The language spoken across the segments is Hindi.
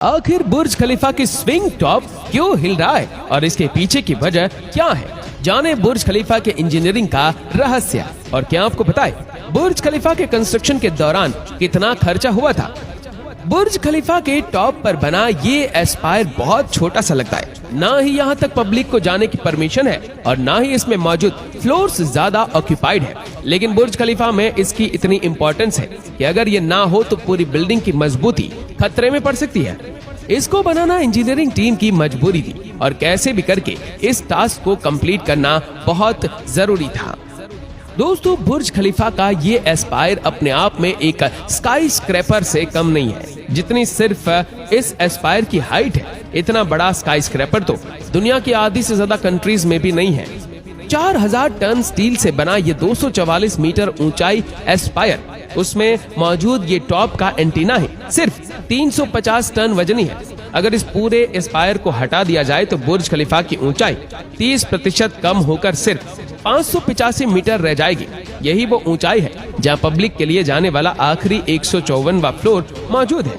आखिर बुर्ज खलीफा की स्विंग टॉप क्यों हिल रहा है और इसके पीछे की वजह क्या है? जाने बुर्ज खलीफा के इंजीनियरिंग का रहस्य। और क्या आपको पता है बुर्ज खलीफा के कंस्ट्रक्शन के दौरान कितना खर्चा हुआ था? बुर्ज खलीफा के टॉप पर बना ये एस्पायर बहुत छोटा सा लगता है। ना ही यहाँ तक पब्लिक को जाने की परमिशन है और ना ही इसमें मौजूद फ्लोर्स ज्यादा ऑक्यूपाइड है। लेकिन बुर्ज खलीफा में इसकी इतनी इम्पोर्टेंस है कि अगर ये ना हो तो पूरी बिल्डिंग की मजबूती खतरे में पड़ सकती है। इसको बनाना इंजीनियरिंग टीम की मजबूरी थी और कैसे भी करके इस टास्क को कंप्लीट करना बहुत जरूरी था। दोस्तों, बुर्ज खलीफा का ये एस्पायर अपने आप में एक स्काई स्क्रैपर से कम नहीं है। जितनी सिर्फ इस एस्पायर की हाइट है, इतना बड़ा स्काई स्क्रैपर तो दुनिया की आधी से ज्यादा कंट्रीज में भी नहीं है। 4000 टन स्टील से बना ये 244 मीटर ऊंचाई एस्पायर, उसमें मौजूद ये टॉप का एंटीना है, सिर्फ 350 टन वजनी है। अगर इस पूरे एस्पायर को हटा दिया जाए तो बुर्ज खलीफा की ऊंचाई 30% कम होकर सिर्फ 585 मीटर रह जाएगी। यही वो ऊंचाई है जहां पब्लिक के लिए जाने वाला आखिरी 154वां फ्लोर मौजूद है।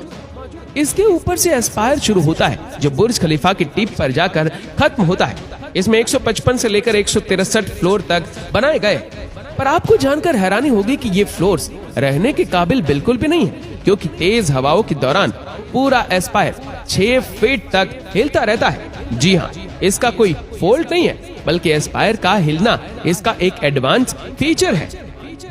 इसके ऊपर से एस्पायर शुरू होता है जो बुर्ज खलीफा की टिप पर जाकर खत्म होता है। इसमें 155 से लेकर 163 फ्लोर तक बनाए गए। पर आपको जानकर हैरानी होगी कि ये फ्लोर्स रहने के काबिल बिल्कुल भी नहीं है, क्योंकि तेज हवाओं के दौरान पूरा एस्पायर 6 फीट तक हिलता रहता है। जी हाँ, इसका कोई फॉल्ट नहीं है, बल्कि एस्पायर का हिलना इसका एक एडवांस फीचर है।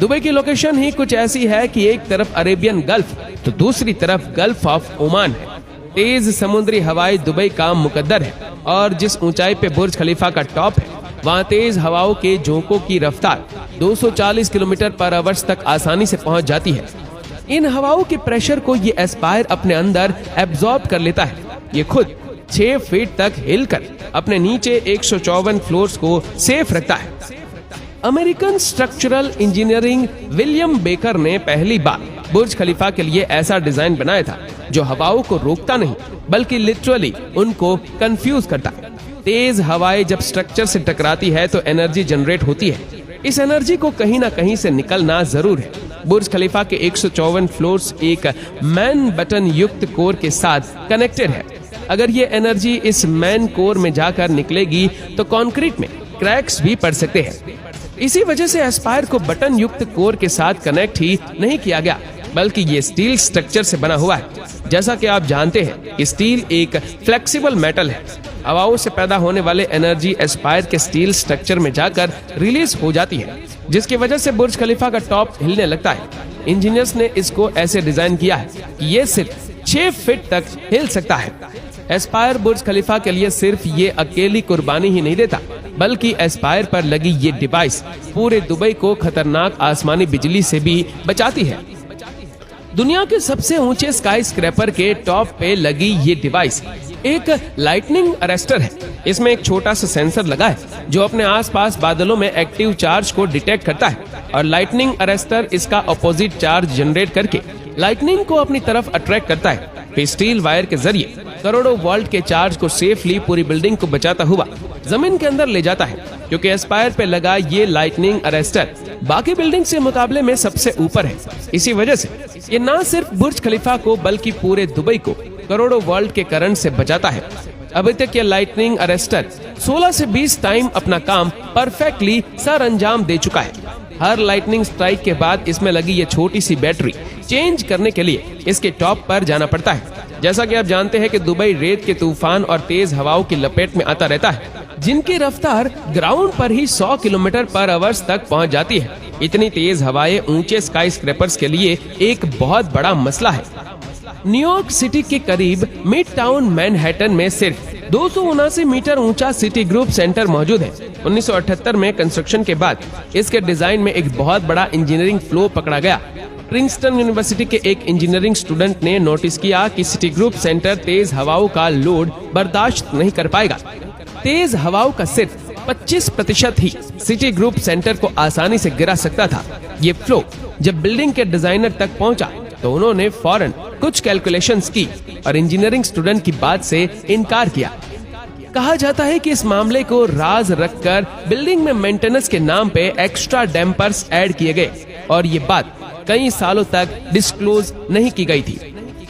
दुबई की लोकेशन ही कुछ ऐसी है कि एक तरफ अरेबियन गल्फ तो दूसरी तरफ गल्फ ऑफ ओमान है। तेज समुद्री हवाएं दुबई का मुकद्दर है और जिस ऊंचाई पे बुर्ज खलीफा का टॉप है, वहाँ तेज हवाओं के झोंकों की रफ्तार 240 किलोमीटर पर आवर्स तक आसानी से पहुँच जाती है। इन हवाओं के प्रेशर को ये एस्पायर अपने अंदर एब्जॉर्ब कर लेता है। ये खुद 6 फीट तक हिलकर अपने नीचे 154 फ्लोर्स को सेफ रखता है। American structural engineering William baker ने पहली बार बुर्ज खलीफा के लिए ऐसा डिजाइन बनाया था जो हवाओं को रोकता नहीं, बल्कि लिटरली उनको कंफ्यूज करता है। तेज हवाएं जब स्ट्रक्चर से टकराती है तो एनर्जी जनरेट होती है। इस एनर्जी को कहीं ना कहीं से निकलना जरूर है। बुर्ज खलीफा के 154 फ्लोर्स एक मैन बटन युक्त कोर के साथ कनेक्टेड है। अगर ये एनर्जी इस मैन कोर में जाकर निकलेगी तो कंक्रीट में क्रैक्स भी पड़ सकते हैं। इसी वजह से एस्पायर को बटन युक्त कोर के साथ कनेक्ट ही नहीं किया गया, बल्कि ये स्टील स्ट्रक्चर से बना हुआ है। जैसा कि आप जानते हैं कि स्टील एक फ्लेक्सिबल मेटल है। हवाओं से पैदा होने वाले एनर्जी एस्पायर के स्टील स्ट्रक्चर में जाकर रिलीज हो जाती है, जिसकी वजह से बुर्ज खलीफा का टॉप हिलने लगता है। इंजीनियर्स ने इसको ऐसे डिजाइन किया है कि ये सिर्फ 6 फीट तक हिल सकता है। एस्पायर बुर्ज खलीफा के लिए सिर्फ ये अकेली कुर्बानी ही नहीं देता, बल्कि एस्पायर पर लगी ये डिवाइस पूरे दुबई को खतरनाक आसमानी बिजली से भी बचाती है। दुनिया के सबसे ऊंचे स्काई स्क्रैपर के टॉप पे लगी ये डिवाइस एक लाइटनिंग अरेस्टर है। इसमें एक छोटा सा सेंसर लगा है जो अपने आसपास बादलों में एक्टिव चार्ज को डिटेक्ट करता है, और लाइटनिंग अरेस्टर इसका अपोजिट चार्ज जनरेट करके लाइटनिंग को अपनी तरफ अट्रैक्ट करता है। फिर स्टील वायर के जरिए करोड़ों वोल्ट के चार्ज को सेफली पूरी बिल्डिंग को बचाता हुआ जमीन के अंदर ले जाता है। क्योंकि एस्पायर पे लगा ये लाइटनिंग अरेस्टर बाकी बिल्डिंग से मुकाबले में सबसे ऊपर है, इसी वजह से ये न सिर्फ बुर्ज खलीफा को बल्कि पूरे दुबई को करोड़ों वोल्ट के करंट से बचाता है। अभी तक ये लाइटनिंग अरेस्टर 16 से 20 टाइम अपना काम परफेक्टली सर अंजाम दे चुका है। हर लाइटनिंग स्ट्राइक के बाद इसमें लगी ये छोटी सी बैटरी चेंज करने के लिए इसके टॉप पर जाना पड़ता है। जैसा कि आप जानते हैं कि दुबई रेत के तूफान और तेज हवाओं की लपेट में आता रहता है, जिनकी रफ्तार ग्राउंड पर ही 100 किलोमीटर पर आवर्स तक पहुंच जाती है। इतनी तेज हवाएं ऊंचे स्काई स्क्रैपर्स के लिए एक बहुत बड़ा मसला है। न्यूयॉर्क सिटी के करीब मिड टाउन मैनहट्टन में सिर्फ 279 मीटर ऊंचा सिटी ग्रुप सेंटर मौजूद है। 1978 में कंस्ट्रक्शन के बाद इसके डिजाइन में एक बहुत बड़ा इंजीनियरिंग फ्लो पकड़ा गया। प्रिंसटन यूनिवर्सिटी के एक इंजीनियरिंग स्टूडेंट ने नोटिस किया कि सिटी ग्रुप सेंटर तेज हवाओं का लोड बर्दाश्त नहीं कर पाएगा। तेज हवाओं का सिर्फ 25% ही सिटी ग्रुप सेंटर को आसानी से गिरा सकता था। ये फ्लो जब बिल्डिंग के डिजाइनर तक पहुंचा तो उन्होंने फौरन कुछ कैलकुलेशंस की और इंजीनियरिंग स्टूडेंट की बात से इनकार किया। कहा जाता है कि इस मामले को राज रखकर बिल्डिंग में मेंटेनेंस के नाम पे एक्स्ट्रा डैम्पर्स ऐड किए गए और ये बात कई सालों तक डिस्क्लोज नहीं की गई थी।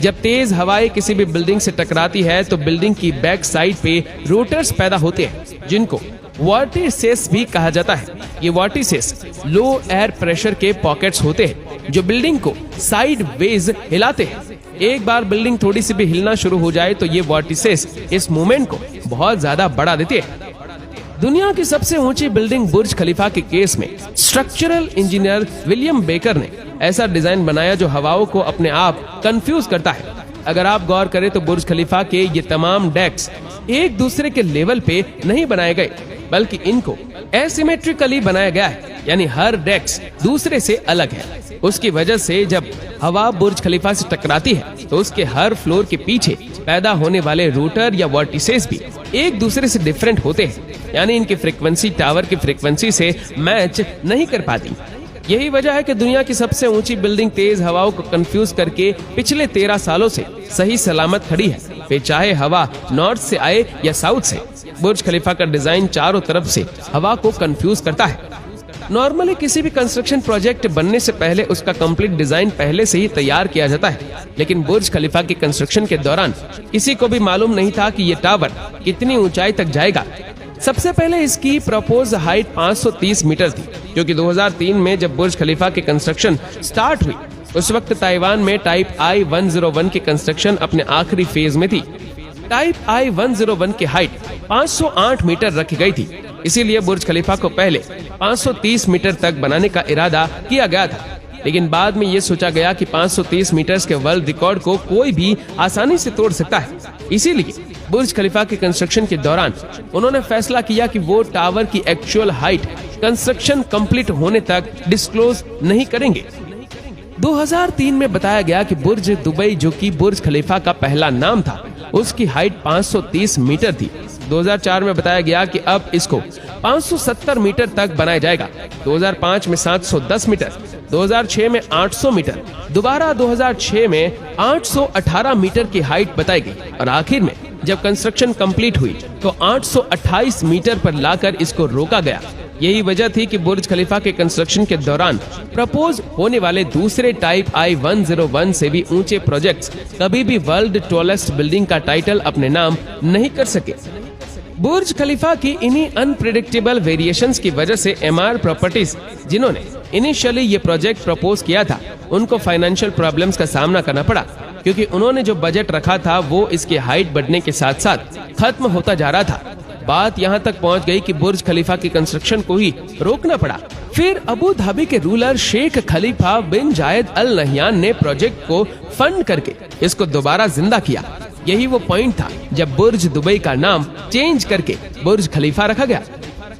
जब तेज हवाएं किसी भी बिल्डिंग से टकराती है तो बिल्डिंग की बैक साइड पे रोटर्स पैदा होते हैं जिनको वॉर्टिसेस भी कहा जाता है। ये वॉर्टिसेस लो एयर प्रेशर के पॉकेट्स होते हैं जो बिल्डिंग को साइड वेज हिलाते हैं। एक बार बिल्डिंग थोड़ी सी भी हिलना शुरू हो जाए तो ये वॉर्टिसेस इस मूवमेंट को बहुत ज्यादा बढ़ा देते हैं। दुनिया की सबसे ऊंची बिल्डिंग बुर्ज खलीफा के केस में स्ट्रक्चरल इंजीनियर विलियम बेकर ने ऐसा डिजाइन बनाया जो हवाओं को अपने आप कंफ्यूज करता है। अगर आप गौर करें तो बुर्ज खलीफा के ये तमाम डेक्स एक दूसरे के लेवल पे नहीं बनाए गए बल्कि इनको एसिमेट्रिकली बनाया गया है, यानी हर डेक्स दूसरे से अलग है। उसकी वजह से जब हवा बुर्ज खलीफा से टकराती है तो उसके हर फ्लोर के पीछे पैदा होने वाले रोटर या वॉर्टिसेस भी एक दूसरे से डिफरेंट होते हैं, यानी इनकी फ्रीक्वेंसी टावर की फ्रीक्वेंसी से मैच नहीं कर पाती। यही वजह है कि दुनिया की सबसे ऊंची बिल्डिंग तेज हवाओं को कंफ्यूज करके पिछले 13 सालों से सही सलामत खड़ी है, फिर चाहे हवा नॉर्थ से आए या साउथ से। बुर्ज खलीफा का डिजाइन चारों तरफ से हवा को कंफ्यूज करता है। नॉर्मली किसी भी कंस्ट्रक्शन प्रोजेक्ट बनने से पहले उसका कंप्लीट डिजाइन पहले से ही तैयार किया जाता है, लेकिन बुर्ज खलीफा के कंस्ट्रक्शन के दौरान किसी को भी मालूम नहीं था कि ये टावर कितनी ऊंचाई तक जाएगा। सबसे पहले इसकी प्रपोज हाइट 530 मीटर थी, क्योंकि 2003 में जब बुर्ज खलीफा की कंस्ट्रक्शन स्टार्ट हुई उस वक्त ताइवान में टाइप I-101 की कंस्ट्रक्शन अपने आखिरी फेज में थी। टाइप I-101 की हाइट 508 मीटर रखी गई थी, इसीलिए बुर्ज खलीफा को पहले 530 मीटर तक बनाने का इरादा किया गया था, लेकिन बाद में ये सोचा गया कि 530 मीटर के वर्ल्ड रिकॉर्ड को कोई भी आसानी से तोड़ सकता है। इसीलिए बुर्ज खलीफा के कंस्ट्रक्शन के दौरान उन्होंने फैसला किया कि वो टावर की एक्चुअल हाइट कंस्ट्रक्शन कंप्लीट होने तक डिस्क्लोज नहीं करेंगे। 2003 में बताया गया कि बुर्ज दुबई, जो कि बुर्ज खलीफा का पहला नाम था, उसकी हाइट 530 मीटर थी। 2004 में बताया गया कि अब इसको 570 मीटर तक बनाया जाएगा। 2005 में 710 मीटर, 2006 में 800 मीटर, दोबारा 2006 में 818 मीटर की हाइट बताई गई और आखिर में जब कंस्ट्रक्शन कंप्लीट हुई तो 828 मीटर पर लाकर इसको रोका गया। यही वजह थी कि बुर्ज खलीफा के कंस्ट्रक्शन के दौरान प्रपोज होने वाले दूसरे टाइप I-101 से भी ऊंचे प्रोजेक्ट्स कभी भी वर्ल्ड टॉलेस्ट बिल्डिंग का टाइटल अपने नाम नहीं कर सके। बुर्ज खलीफा की इन्हीं अनप्रेडिक्टेबल वेरिएशंस की वजह से एमआर प्रॉपर्टीज, जिन्होंने इनिशियली ये प्रोजेक्ट प्रपोज किया था, उनको फाइनेंशियल प्रॉब्लम्स का सामना करना पड़ा, क्योंकि उन्होंने जो बजट रखा था वो इसकी हाइट बढ़ने के साथ साथ खत्म होता जा रहा था। बात यहाँ तक पहुँच गई कि बुर्ज खलीफा की कंस्ट्रक्शन को ही रोकना पड़ा। फिर अबू धाबी के रूलर शेख खलीफा बिन जायद अल नहयान ने प्रोजेक्ट को फंड करके इसको दोबारा जिंदा किया। यही वो पॉइंट था जब बुर्ज दुबई का नाम चेंज करके बुर्ज खलीफा रखा गया।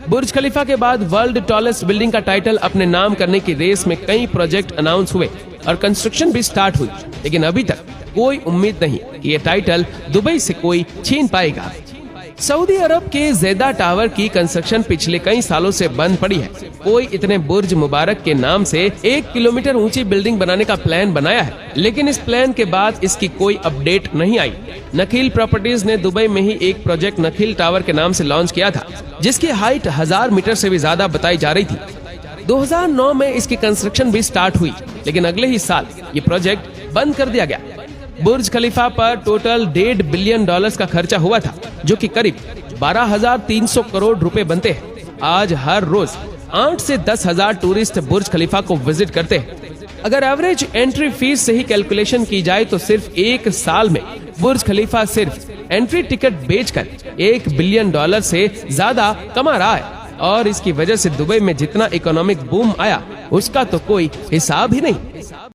बुर्ज खलीफा के बाद वर्ल्ड टॉलेस्ट बिल्डिंग का टाइटल अपने नाम करने की रेस में कई प्रोजेक्ट अनाउंस हुए और कंस्ट्रक्शन भी स्टार्ट हुई, लेकिन अभी तक कोई उम्मीद नहीं कि ये टाइटल दुबई से कोई छीन पाएगा। सऊदी अरब के ज़ेदा टावर की कंस्ट्रक्शन पिछले कई सालों से बंद पड़ी है। कोई इतने बुर्ज मुबारक के नाम से 1 किलोमीटर ऊंची बिल्डिंग बनाने का प्लान बनाया है, लेकिन इस प्लान के बाद इसकी कोई अपडेट नहीं आई। नखील प्रॉपर्टीज ने दुबई में ही एक प्रोजेक्ट नखील टावर के नाम से लॉन्च किया था, जिसकी हाइट 1000 मीटर से भी ज्यादा बताई जा रही थी। 2009 में इसकी कंस्ट्रक्शन भी स्टार्ट हुई, लेकिन अगले ही साल ये प्रोजेक्ट बंद कर दिया गया। बुर्ज खलीफा पर टोटल $1.5 बिलियन का खर्चा हुआ था, जो कि करीब 12,300 करोड़ रुपए बनते हैं। आज हर रोज 8 से 10,000 टूरिस्ट बुर्ज खलीफा को विजिट करते हैं। अगर एवरेज एंट्री फीस से ही कैलकुलेशन की जाए तो सिर्फ एक साल में बुर्ज खलीफा सिर्फ एंट्री टिकट बेचकर $1 बिलियन से ज्यादा कमा रहा है और इसकी वजह से दुबई में जितना इकोनॉमिक बूम आया उसका तो कोई हिसाब ही नहीं।